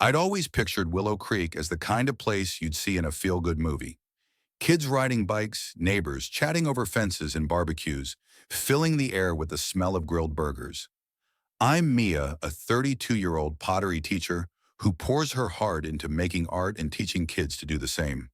I'd always pictured Willow Creek as the kind of place you'd see in a feel-good movie. Kids riding bikes, neighbors chatting over fences and barbecues, filling the air with the smell of grilled burgers. I'm Mia, a 32-year-old pottery teacher who pours her heart into making art and teaching kids to do the same.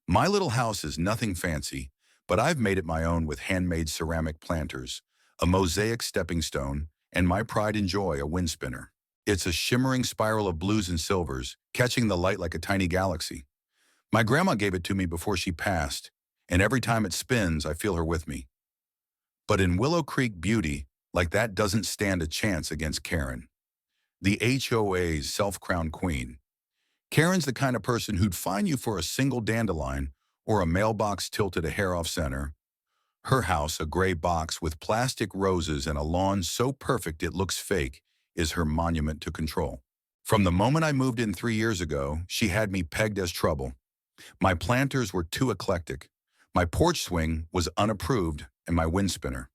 My little house is nothing fancy, but I've made it my own with handmade ceramic planters, a mosaic stepping stone, and my pride and joy, a wind spinner. It's a shimmering spiral of blues and silvers, catching the light like a tiny galaxy. My grandma gave it to me before she passed, and every time it spins, I feel her with me. But in Willow Creek, beauty like that doesn't stand a chance against Karen, the HOA's self-crowned queen. Karen's the kind of person who'd fine you for a single dandelion or a mailbox tilted a hair off center. Her house, a gray box with plastic roses and a lawn so perfect it looks fake, is her monument to control. From the moment I moved in 3 years ago, she had me pegged as trouble. My planters were too eclectic. My porch swing was unapproved, and my wind spinner.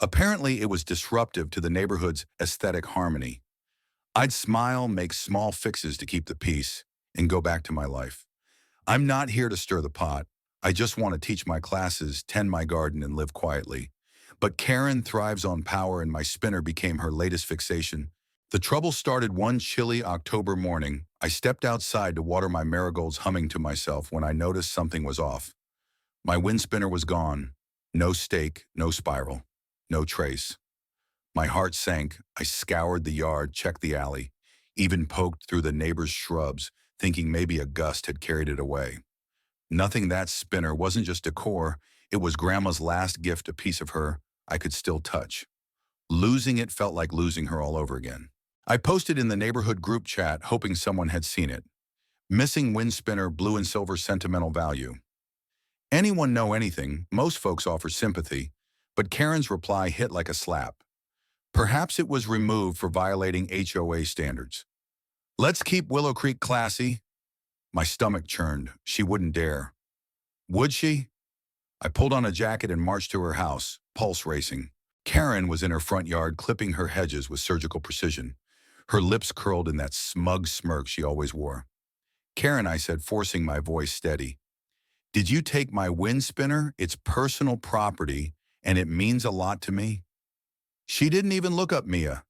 Apparently, it was disruptive to the neighborhood's aesthetic harmony. I'd smile, make small fixes to keep the peace, and go back to my life. I'm not here to stir the pot. I just want to teach my classes, tend my garden, and live quietly. But Karen thrives on power, and my spinner became her latest fixation. The trouble started one chilly October morning. I stepped outside to water my marigolds, humming to myself when I noticed something was off. My wind spinner was gone. No stake, no spiral, no trace. My heart sank. I scoured the yard, checked the alley, even poked through the neighbor's shrubs, thinking maybe a gust had carried it away. Nothing. That spinner wasn't just decor. It was Grandma's last gift, a piece of her I could still touch. Losing it felt like losing her all over again. I posted in the neighborhood group chat, hoping someone had seen it. Missing wind spinner, blue and silver, sentimental value. Anyone know anything? Most folks offer sympathy, but Karen's reply hit like a slap. Perhaps it was removed for violating HOA standards. Let's keep Willow Creek classy. My stomach churned. She wouldn't dare. Would she? I pulled on a jacket and marched to her house, pulse racing. Karen was in her front yard clipping her hedges with surgical precision. Her lips curled in that smug smirk she always wore. Karen, I said, forcing my voice steady. Did you take my wind spinner? It's personal property, and it means a lot to me. She didn't even look up, Mia.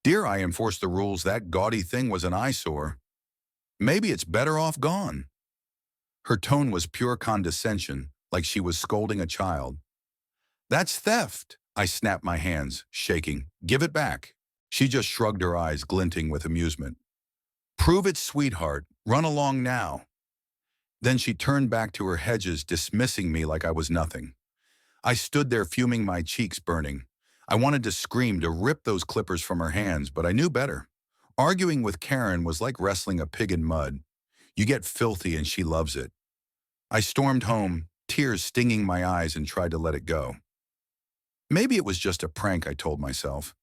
Dear, I enforced the rules. That gaudy thing was an eyesore. Maybe it's better off gone. Her tone was pure condescension, like she was scolding a child. That's theft. I snapped my hands, shaking. Give it back. She just shrugged her eyes, glinting with amusement. Prove it, sweetheart. Run along now. Then she turned back to her hedges, dismissing me like I was nothing. I stood there fuming, my cheeks burning. I wanted to scream, to rip those clippers from her hands, but I knew better. Arguing with Karen was like wrestling a pig in mud. You get filthy and she loves it. I stormed home, tears stinging my eyes, and tried to let it go. Maybe it was just a prank, I told myself.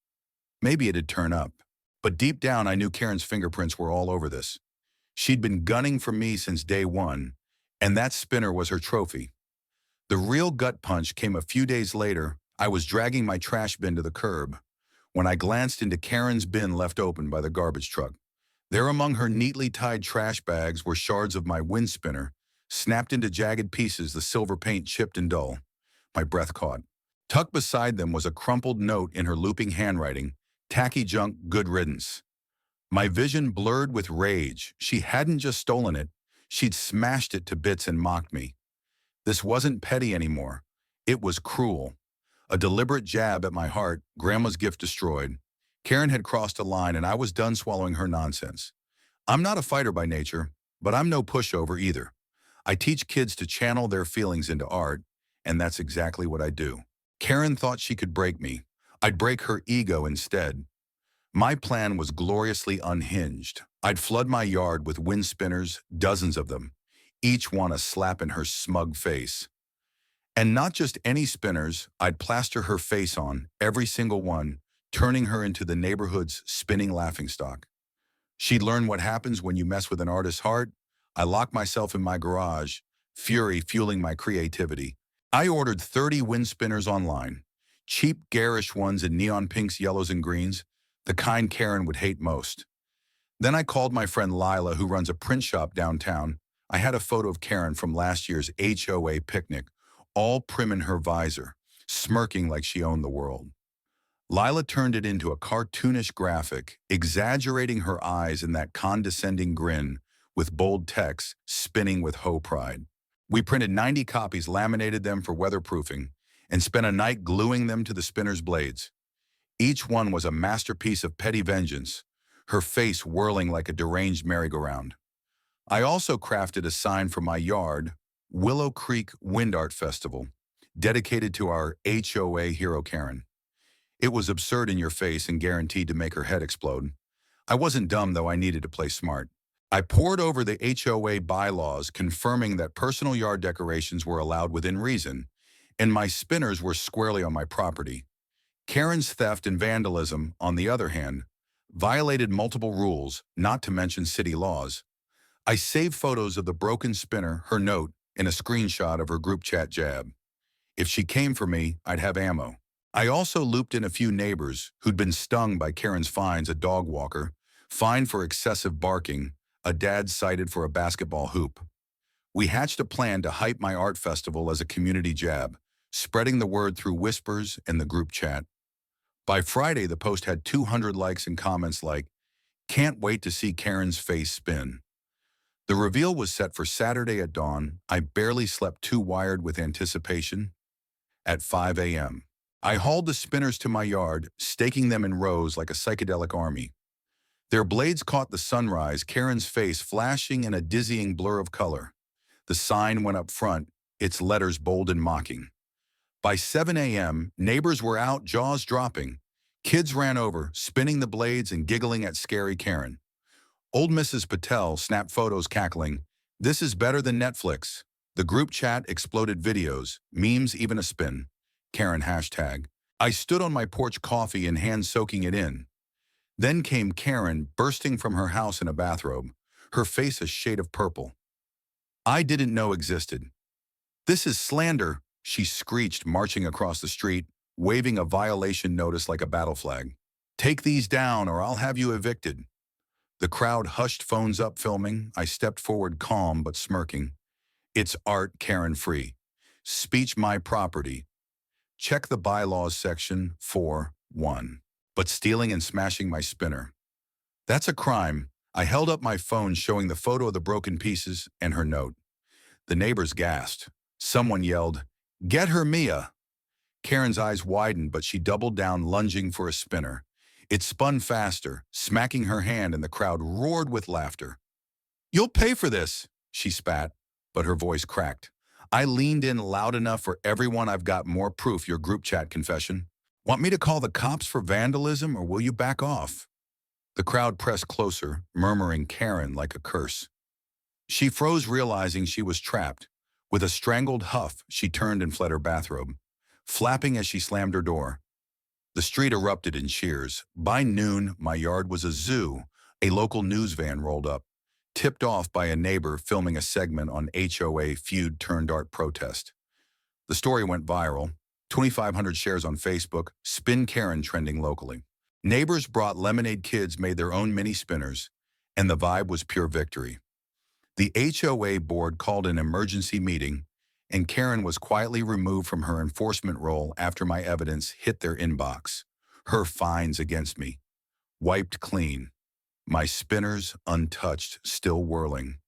Maybe it'd turn up. But deep down, I knew Karen's fingerprints were all over this. She'd been gunning for me since day one, and that spinner was her trophy. The real gut punch came a few days later. I was dragging my trash bin to the curb when I glanced into Karen's bin left open by the garbage truck. There among her neatly tied trash bags were shards of my wind spinner, snapped into jagged pieces, the silver paint chipped and dull. My breath caught. Tucked beside them was a crumpled note in her looping handwriting, tacky junk, good riddance. My vision blurred with rage. She hadn't just stolen it, she'd smashed it to bits and mocked me. This wasn't petty anymore. It was cruel. A deliberate jab at my heart, Grandma's gift destroyed. Karen had crossed a line, and I was done swallowing her nonsense. I'm not a fighter by nature, but I'm no pushover either. I teach kids to channel their feelings into art, and that's exactly what I do. Karen thought she could break me. I'd break her ego instead. My plan was gloriously unhinged. I'd flood my yard with wind spinners, dozens of them, each one a slap in her smug face. And not just any spinners, I'd plaster her face on, every single one, turning her into the neighborhood's spinning laughingstock. She'd learn what happens when you mess with an artist's heart. I locked myself in my garage, fury fueling my creativity. I ordered 30 wind spinners online, cheap, garish ones in neon pinks, yellows, and greens, the kind Karen would hate most. Then I called my friend Lila, who runs a print shop downtown. I had a photo of Karen from last year's HOA picnic, all prim in her visor, smirking like she owned the world. Lila turned it into a cartoonish graphic, exaggerating her eyes in that condescending grin, with bold text spinning with hoe pride. We printed 90 copies, laminated them for weatherproofing, and spent a night gluing them to the spinner's blades. Each one was a masterpiece of petty vengeance, her face whirling like a deranged merry-go-round. I also crafted a sign for my yard, Willow Creek Wind Art Festival, dedicated to our HOA hero Karen. It was absurd in your face and guaranteed to make her head explode. I wasn't dumb, though. I needed to play smart. I pored over the HOA bylaws, confirming that personal yard decorations were allowed within reason, and my spinners were squarely on my property. Karen's theft and vandalism, on the other hand, violated multiple rules, not to mention city laws. I saved photos of the broken spinner, her note, and a screenshot of her group chat jab. If she came for me, I'd have ammo. I also looped in a few neighbors who'd been stung by Karen's fines: a dog walker, fined for excessive barking, a dad cited for a basketball hoop. We hatched a plan to hype my art festival as a community jab, spreading the word through whispers and the group chat. By Friday, the post had 200 likes and comments like, "Can't wait to see Karen's face spin." The reveal was set for Saturday at dawn. I barely slept, too wired with anticipation. At 5 a.m., I hauled the spinners to my yard, staking them in rows like a psychedelic army. Their blades caught the sunrise, Karen's face flashing in a dizzying blur of color. The sign went up front, its letters bold and mocking. By 7 a.m., neighbors were out, jaws dropping. Kids ran over, spinning the blades and giggling at scary Karen. Old Mrs. Patel snapped photos, cackling, "This is better than Netflix." The group chat exploded: videos, memes, even a spin. Karen hashtag. I stood on my porch, coffee in hand, soaking it in. Then came Karen, bursting from her house in a bathrobe, her face a shade of purple I didn't know existed. "This is slander," she screeched, marching across the street, waving a violation notice like a battle flag. "Take these down or I'll have you evicted." The crowd hushed, phones up, filming. I stepped forward, calm but smirking. "It's art, Karen free. Speech my property. Check the bylaws section 4(1). But stealing and smashing my spinner, that's a crime." I held up my phone, showing the photo of the broken pieces and her note. The neighbors gasped. Someone yelled, "Get her, Mia." Karen's eyes widened, but she doubled down, lunging for a spinner. It spun faster, smacking her hand, and the crowd roared with laughter. "You'll pay for this," she spat, but her voice cracked. I leaned in loud enough for everyone. "I've got more proof. Your group chat confession. Want me to call the cops for vandalism, or will you back off?" The crowd pressed closer, murmuring Karen like a curse. She froze, realizing she was trapped. With a strangled huff, she turned and fled her bathrobe, flapping as she slammed her door. The street erupted in cheers. By noon, my yard was a zoo. A local news van rolled up, tipped off by a neighbor filming a segment on HOA feud-turned-art protest. The story went viral, 2,500 shares on Facebook, Spin Karen trending locally. Neighbors brought lemonade, kids made their own mini spinners, and the vibe was pure victory. The HOA board called an emergency meeting, and Karen was quietly removed from her enforcement role after my evidence hit their inbox. Her fines against me wiped clean. My spinners untouched, still whirling.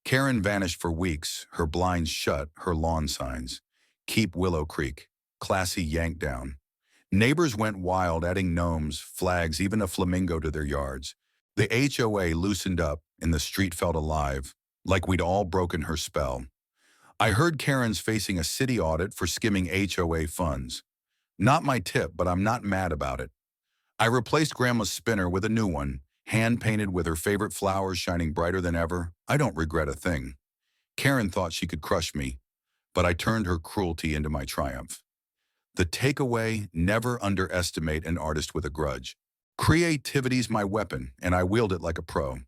Karen vanished for weeks, her blinds shut, her lawn signs. "Keep Willow Creek. Classy yanked down." Neighbors went wild, adding gnomes, flags, even a flamingo to their yards. The HOA loosened up, and the street felt alive, like we'd all broken her spell. I heard Karen's facing a city audit for skimming HOA funds. Not my tip, but I'm not mad about it. I replaced Grandma's spinner with a new one, hand-painted with her favorite flowers shining brighter than ever. I don't regret a thing. Karen thought she could crush me, but I turned her cruelty into my triumph. The takeaway: never underestimate an artist with a grudge. Creativity's my weapon, and I wield it like a pro.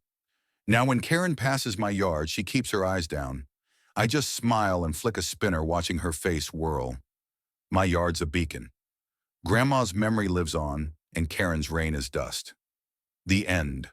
Now when Karen passes my yard, she keeps her eyes down. I just smile and flick a spinner, watching her face whirl. My yard's a beacon. Grandma's memory lives on, and Karen's reign is dust. The end.